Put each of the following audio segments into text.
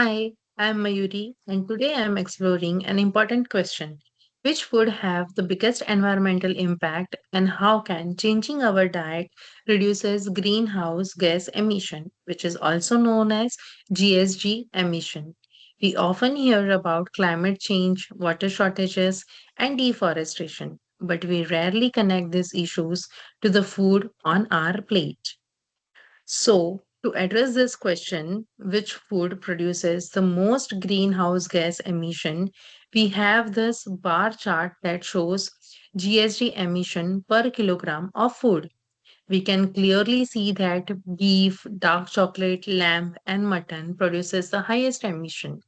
Hi, I'm Mayuri, and today I'm exploring an important question. Which food have the biggest environmental impact, and how can changing our diet reduces greenhouse gas emission, which is also known as GSG emission? We often hear about climate change, water shortages, and deforestation, but we rarely connect these issues to the food on our plate. So, to address this question, which food produces the most greenhouse gas emission, we have this bar chart that shows GSG emission per kilogram of food. We can clearly see that beef, dark chocolate, lamb, and mutton produces the highest emission,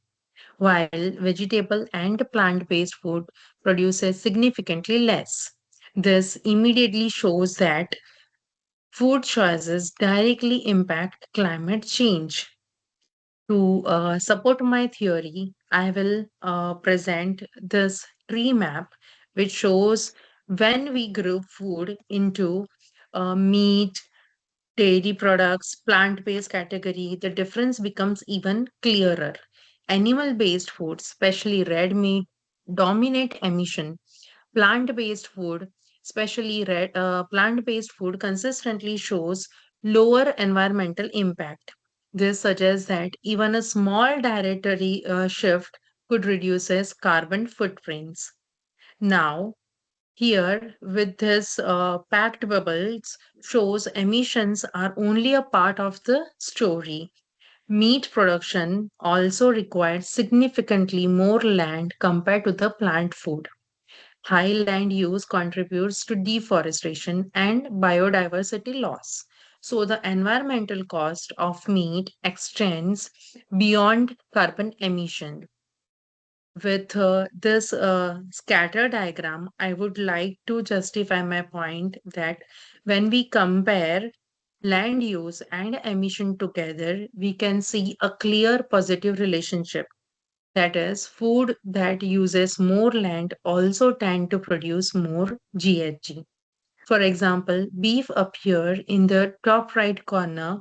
while vegetable and plant-based food produces significantly less. This immediately shows that food choices directly impact climate change. To support my theory, I will present this tree map, which shows when we group food into meat, dairy products, plant based category, the difference becomes even clearer. Animal based food, especially red meat, dominate emission. Plant-based food, especially plant-based food, consistently shows lower environmental impact. This suggests that even a small dietary shift could reduce its carbon footprints. Now, here with this packed bubbles shows emissions are only a part of the story. Meat production also requires significantly more land compared to the plant food. High land use contributes to deforestation and biodiversity loss. So, the environmental cost of meat extends beyond carbon emission. With this scatter diagram, I would like to justify my point that when we compare land use and emission together, we can see a clear positive relationship. That is, food that uses more land also tend to produce more GHG. For example, beef appear in the top right corner,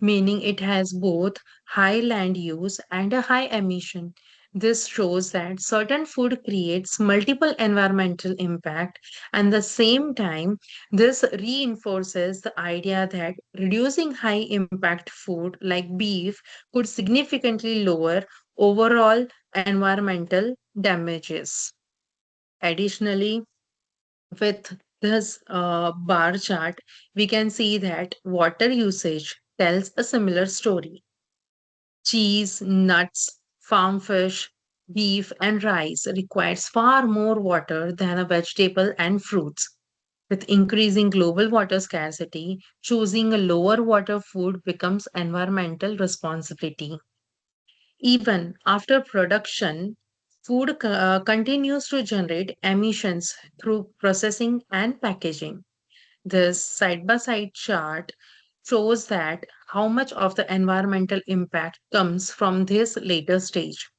meaning it has both high land use and a high emission. This shows that certain food creates multiple environmental impact, and the same time, this reinforces the idea that reducing high impact food like beef could significantly lower overall environmental damages. Additionally, with this bar chart, we can see that water usage tells a similar story. Cheese, nuts, farm fish, beef, and rice requires far more water than a vegetable and fruits. With increasing global water scarcity, choosing a lower water food becomes environmental responsibility. Even after production, food continues to generate emissions through processing and packaging. This side by side chart shows that how much of the environmental impact comes from this later stage.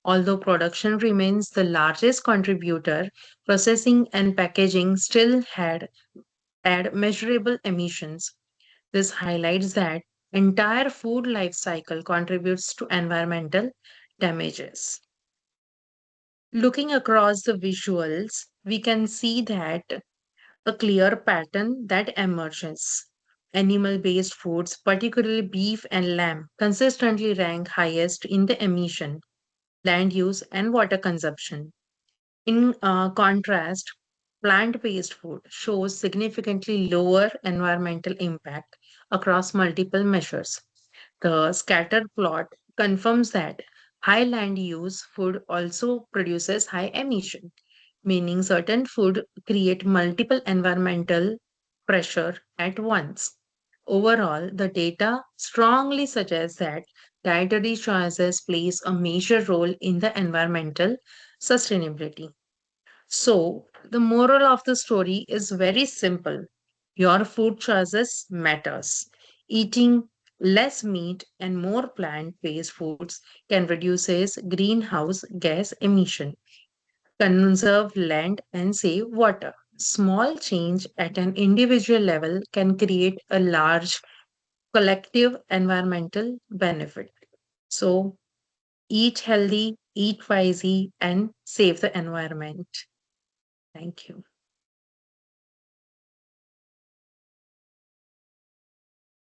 Although production remains the largest contributor, processing and packaging still had add measurable emissions. This highlights that entire food life cycle contributes to environmental damages. Looking across the visuals, we can see that a clear pattern that emerges. Animal based foods, particularly beef and lamb, consistently rank highest in the emission, land use, and water consumption. In contrast, plant based food shows significantly lower environmental impact across multiple measures. The scatter plot confirms that high land use food also produces high emission, meaning certain food create multiple environmental pressure at once. Overall, the data strongly suggests that dietary choices plays a major role in the environmental sustainability. So, the moral of the story is very simple. Your food choices matters. Eating less meat and more plant-based foods can reduce greenhouse gas emission, conserve land and save water. Small change at an individual level can create a large collective environmental benefit. So, Eat healthy, eat wisely, and save the environment. Thank you.